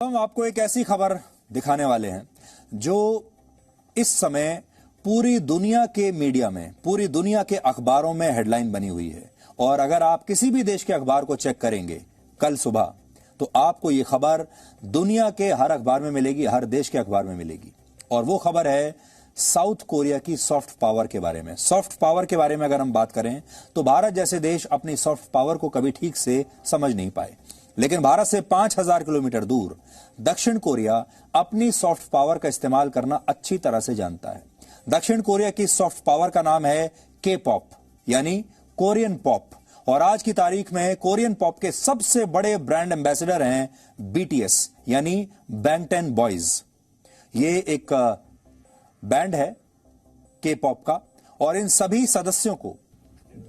हम आपको एक ऐसी खबर दिखाने वाले हैं जो इस समय पूरी दुनिया के मीडिया में, पूरी दुनिया के अखबारों में हेडलाइन बनी हुई है। और अगर आप किसी भी देश के अखबार को चेक करेंगे कल सुबह, तो आपको यह खबर दुनिया के हर अखबार में मिलेगी, हर देश के अखबार में मिलेगी। और वो खबर है साउथ कोरिया की सॉफ्ट पावर के बारे में। सॉफ्ट पावर के बारे में अगर हम बात करें तो भारत जैसे देश अपनी सॉफ्ट पावर को कभी ठीक से समझ नहीं पाए, लेकिन भारत से 5000 किलोमीटर दूर दक्षिण कोरिया अपनी सॉफ्ट पावर का इस्तेमाल करना अच्छी तरह से जानता है। दक्षिण कोरिया की सॉफ्ट पावर का नाम है के पॉप, यानी कोरियन पॉप। और आज की तारीख में कोरियन पॉप के सबसे बड़े ब्रांड एम्बेसडर हैं बीटीएस, यानी बैंगटन बॉयज। ये एक बैंड है के पॉप का, और इन सभी सदस्यों को,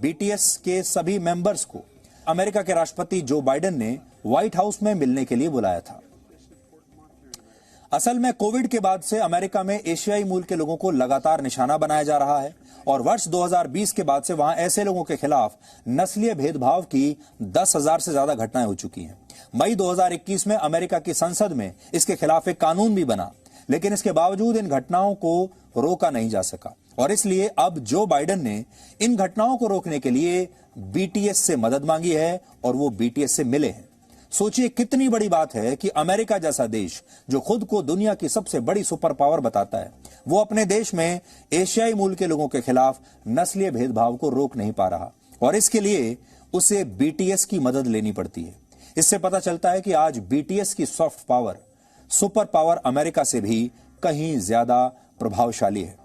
बीटीएस के सभी मेंबर्स को अमेरिका के राष्ट्रपति जो बाइडेन ने व्हाइट हाउस में मिलने के लिए बुलाया था। असल में कोविड के बाद से अमेरिका में एशियाई मूल के लोगों को लगातार निशाना बनाया जा रहा है, और वर्ष 2020 के बाद से वहां ऐसे लोगों के खिलाफ नस्लीय भेदभाव की 10,000 से ज्यादा घटनाएं हो चुकी हैं। मई 2021 में अमेरिका की संसद में इसके खिलाफ एक कानून भी बना, लेकिन इसके बावजूद इन घटनाओं को रोका नहीं जा सका। और इसलिए अब जो बाइडेन ने इन घटनाओं को रोकने के लिए बीटीएस से मदद मांगी है, और वो बीटीएस से मिले हैं। सोचिए कितनी बड़ी बात है कि अमेरिका जैसा देश, जो खुद को दुनिया की सबसे बड़ी सुपर पावर बताता है, वो अपने देश में एशियाई मूल के लोगों के खिलाफ नस्लीय भेदभाव को रोक नहीं पा रहा, और इसके लिए उसे बीटीएस की मदद लेनी पड़ती है। इससे पता चलता है कि आज बीटीएस की soft power, super power America से भी कहीं ज्यादा प्रभावशाली है।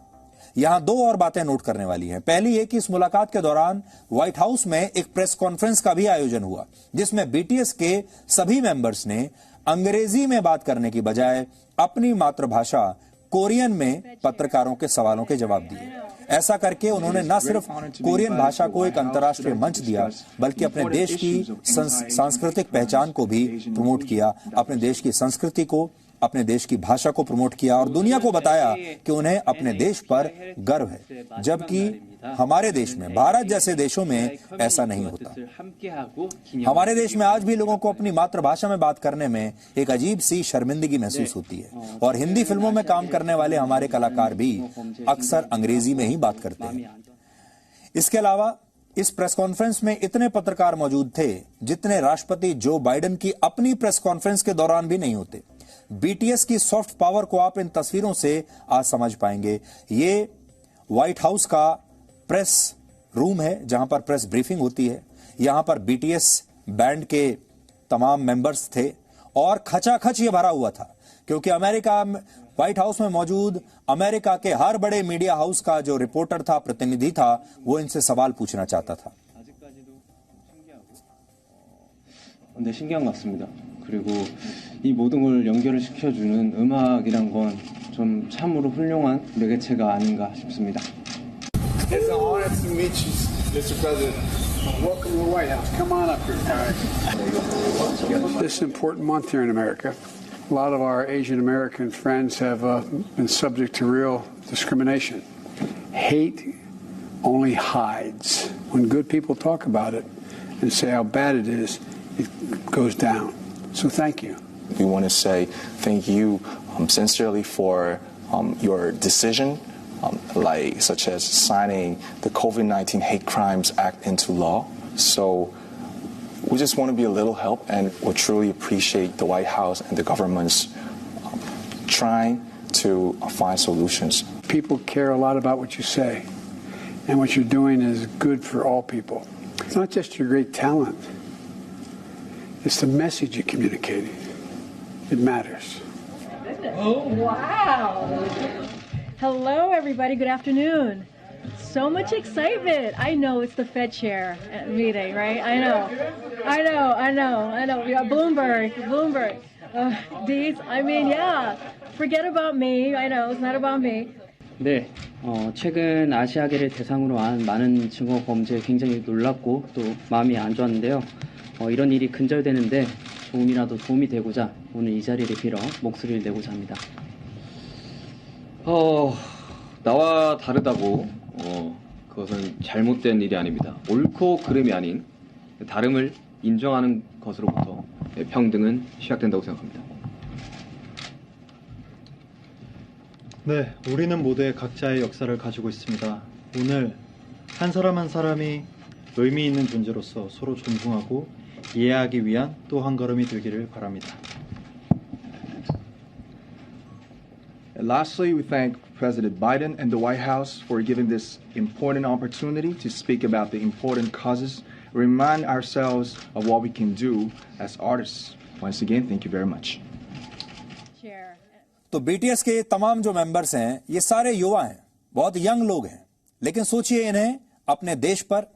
यहां दो और बातें नोट करने वाली हैं। पहली है कि इस मुलाकात के दौरान व्हाइट हाउस में एक प्रेस कॉन्फ्रेंस का भी आयोजन हुआ, जिसमें बीटीएस के सभी मेंबर्स ने अंग्रेजी में बात करने की बजाय अपनी मातृभाषा कोरियन में पत्रकारों के सवालों के जवाब दिए। ऐसा करके उन्होंने न सिर्फ कोरियन भाषा को एक अंतर्राष्ट्रीय मंच दिया, बल्कि अपने देश की सांस्कृतिक पहचान को भी प्रमोट किया, अपने देश की संस्कृति को, अपने देश की भाषा को प्रमोट किया, और दुनिया को बताया कि उन्हें अपने देश पर गर्व है। जबकि हमारे देश में, भारत जैसे देशों में ऐसा नहीं होता। हमारे देश में आज भी लोगों को अपनी मातृभाषा में बात करने में एक अजीब सी शर्मिंदगी महसूस होती है, और हिंदी फिल्मों में काम करने वाले हमारे कलाकार भी अक्सर अंग्रेजी में ही बात करते हैं। इसके अलावा इस प्रेस कॉन्फ्रेंस में इतने पत्रकार मौजूद थे जितने राष्ट्रपति जो बाइडेन की अपनी प्रेस कॉन्फ्रेंस के दौरान भी नहीं होते। बीटीएस की सॉफ्ट पावर को आप इन तस्वीरों से आज समझ पाएंगे। ये व्हाइट हाउस का प्रेस रूम है जहां पर प्रेस ब्रीफिंग होती है। यहां पर बीटीएस बैंड के तमाम मेंबर्स थे, और खचाखच ये भरा हुआ था, क्योंकि अमेरिका व्हाइट हाउस में मौजूद अमेरिका के हर बड़े मीडिया हाउस का जो रिपोर्टर था, प्रतिनिधि था, वो इनसे सवाल पूछना चाहता था। 네, 신기한 것 같습니다. 그리고 이 모든 걸 연결을 시켜주는 음악이란 건 좀 참으로 훌륭한 매개체가 아닌가 싶습니다. It's an honor to meet you, Mr. President. Welcome to the White House. Come on up here, guys. This is an important month here in America. A lot of our Asian American friends have been subject to real discrimination. Hate only hides. When good people talk about it and say how bad it is, it goes down. So thank you. We want to say thank you sincerely for your decision, such as signing the COVID-19 Hate Crimes Act into law. So we just want to be a little help, and we truly appreciate the White House and the government's trying to find solutions. People care a lot about what you say, and what you're doing is good for all people. It's not just your great talent. It's the message you're communicating. It matters. Oh, wow. Hello, everybody. Good afternoon. So much excitement. I know it's the Fed chair meeting, right? I know. Yeah, Bloomberg. Yeah. Forget about me. I know, it's not about me. 네, 최근 아시아계를 대상으로 한 많은 증오 범죄에 굉장히 놀랍고 또 마음이 안 좋았는데요. 이런 일이 근절되는데 조금이라도 도움이 되고자 오늘 이 자리를 빌어 목소리를 내고자 합니다. 나와 다르다고 그것은 잘못된 일이 아닙니다. 옳고 그름이 아닌 다름을 인정하는 것으로부터 평등은 시작된다고 생각합니다. 네, 우리는 모두의 각자의 역사를 가지고 있습니다. 오늘 한 사람 한 사람이 의미 있는 존재로서 서로 존중하고 이해하기 위한 또 한 걸음이 되기를 바랍니다. And lastly, we thank President Biden and the White House for giving this important opportunity to speak about the important causes, remind ourselves of what we can do as artists. Once again, thank you very much. तो BTS के तमाम जो members हैं ये सारे युवा हैं, बहुत यंग लोग हैं, लेकिन सोचिए इन्हें अपने देश पर,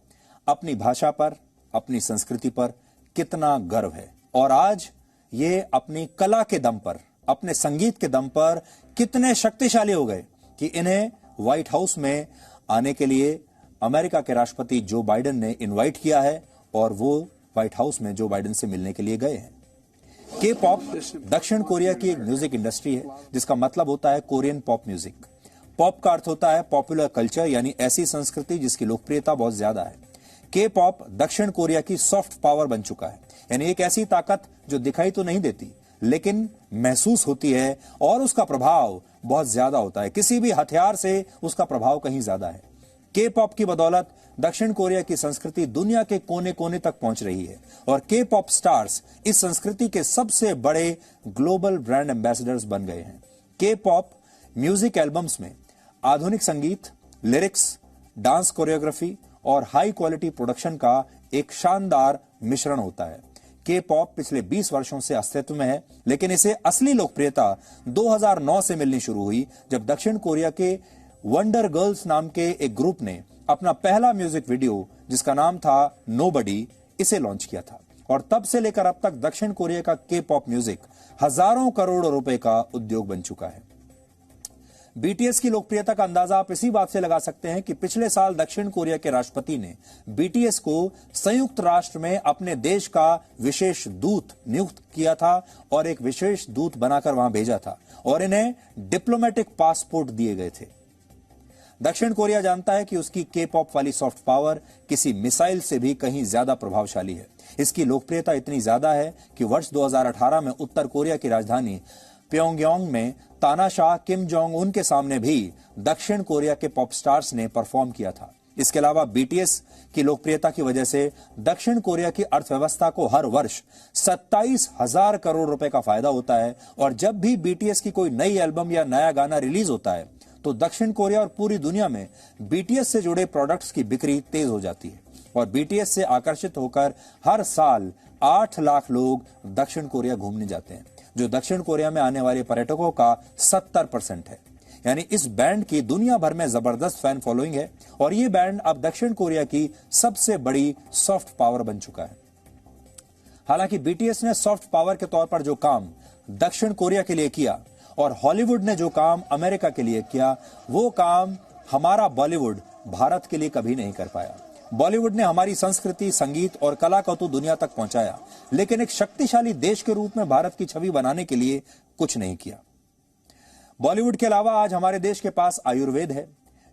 अपनी भाषा पर, अपनी संस्कृति पर कितना गर्व है। और आज ये अपनी कला के दम पर, अपने संगीत के दम पर कितने शक्तिशाली हो गए कि इन्हें व्हाइट हाउस में आने के लिए अमेरिका के राष्ट्रपति जो बाइडेन ने इनवाइट किया है और वो व्हाइट हाउस में जो बाइडेन से मिलने के लिए गए हैं। के पॉप दक्षिण कोरिया की एक म्यूजिक इंडस्ट्री है जिसका मतलब होता है कोरियन पॉप म्यूजिक। पॉप का अर्थ होता है पॉपुलर कल्चर, यानी ऐसी संस्कृति जिसकी लोकप्रियता बहुत ज्यादा है। के पॉप दक्षिण कोरिया की सॉफ्ट पावर बन चुका है, यानी एक ऐसी ताकत जो दिखाई तो नहीं देती लेकिन महसूस होती है और उसका प्रभाव बहुत ज्यादा होता है। किसी भी हथियार से उसका प्रभाव कहीं ज्यादा है। के पॉप की बदौलत दक्षिण कोरिया की संस्कृति दुनिया के कोने कोने तक पहुंच रही है और के पॉप स्टार्स इस संस्कृति के सबसे बड़े ग्लोबल ब्रांड एम्बेसडर्स बन गए हैं। के पॉप म्यूजिक एल्बम्स में आधुनिक संगीत, लिरिक्स, डांस कोरियोग्राफी और हाई क्वालिटी प्रोडक्शन का एक शानदार मिश्रण होता है। के पॉप पिछले 20 वर्षों से अस्तित्व में है, लेकिन इसे असली लोकप्रियता 2009 से मिलनी शुरू हुई जब दक्षिण कोरिया के वंडर गर्ल्स नाम के एक ग्रुप ने अपना पहला म्यूजिक वीडियो जिसका नाम था नोबडी इसे लॉन्च किया था। और तब से लेकर अब तक दक्षिण कोरिया का के पॉप म्यूजिक हजारों करोड़ रुपए का उद्योग बन चुका है। बीटीएस की लोकप्रियता का अंदाजा आप इसी बात से लगा सकते हैं कि पिछले साल दक्षिण कोरिया के राष्ट्रपति ने बीटीएस को संयुक्त राष्ट्र में अपने देश का विशेष दूत नियुक्त किया था और एक विशेष दूत बनाकर वहां भेजा था और इन्हें डिप्लोमेटिक पासपोर्ट दिए गए थे। दक्षिण कोरिया जानता है कि उसकी के पॉप वाली सॉफ्ट पावर किसी मिसाइल से भी कहीं ज्यादा प्रभावशाली है। इसकी लोकप्रियता इतनी ज्यादा है कि वर्ष 2018 में उत्तर कोरिया की राजधानी प्योंगयांग में तानाशाह किम जोंग उन के सामने भी दक्षिण कोरिया के पॉप स्टार्स ने परफॉर्म किया था। इसके अलावा बीटीएस की लोकप्रियता की वजह से दक्षिण कोरिया की अर्थव्यवस्था को हर वर्ष 27,000 करोड़ रुपए का फायदा होता है और जब भी बीटीएस की कोई नई एल्बम या नया गाना रिलीज होता है तो दक्षिण कोरिया और पूरी दुनिया में बीटीएस से जुड़े प्रोडक्ट्स की बिक्री तेज हो जाती है और बीटीएस से आकर्षित होकर हर साल 8 लाख लोग दक्षिण कोरिया घूमने जाते हैं, जो दक्षिण कोरिया में आने वाले पर्यटकों का 70% है। यानी इस बैंड की दुनिया भर में जबरदस्त फैन फॉलोइंग है और ये बैंड अब दक्षिण कोरिया की सबसे बड़ी सॉफ्ट पावर बन चुका है। हालांकि बीटीएस ने सॉफ्ट पावर के तौर पर जो काम दक्षिण कोरिया के लिए किया और हॉलीवुड ने जो काम अमेरिका के लिए किया, वो काम हमारा बॉलीवुड भारत के लिए कभी नहीं कर पाया। बॉलीवुड ने हमारी संस्कृति, संगीत और कला को तो दुनिया तक पहुंचाया, लेकिन एक शक्तिशाली देश के रूप में भारत की छवि बनाने के लिए कुछ नहीं किया। बॉलीवुड के अलावा आज हमारे देश के पास आयुर्वेद है,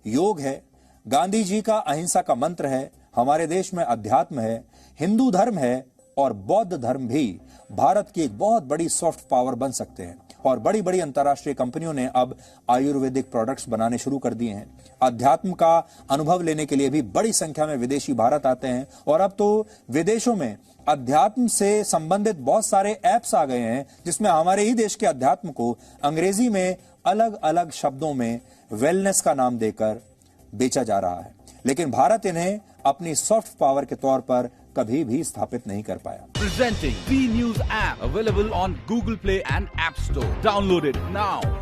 योग है, गांधी जी का अहिंसा का मंत्र है, हमारे देश में अध्यात्म है, हिंदू धर्म है और बौद्ध धर्म भी भारत की एक बहुत बड़ी सॉफ्ट पावर बन सकते हैं और बड़ी बड़ी अंतर्राष्ट्रीय कंपनियों ने अब आयुर्वेदिक प्रोडक्ट्स बनाने शुरू कर दिए हैं। अध्यात्म का अनुभव लेने के लिए भी बड़ी संख्या में विदेशी भारत आते हैं और अब तो विदेशों में अध्यात्म से संबंधित बहुत सारे ऐप्स आ गए हैं जिसमें हमारे ही देश के अध्यात्म को अंग्रेजी में अलग अलग शब्दों में वेलनेस का नाम देकर बेचा जा रहा है, लेकिन भारत इन्हें अपनी सॉफ्ट पावर के तौर पर कभी भी स्थापित नहीं कर पाया। Presenting B News app available on Google Play and App Store. Download it now.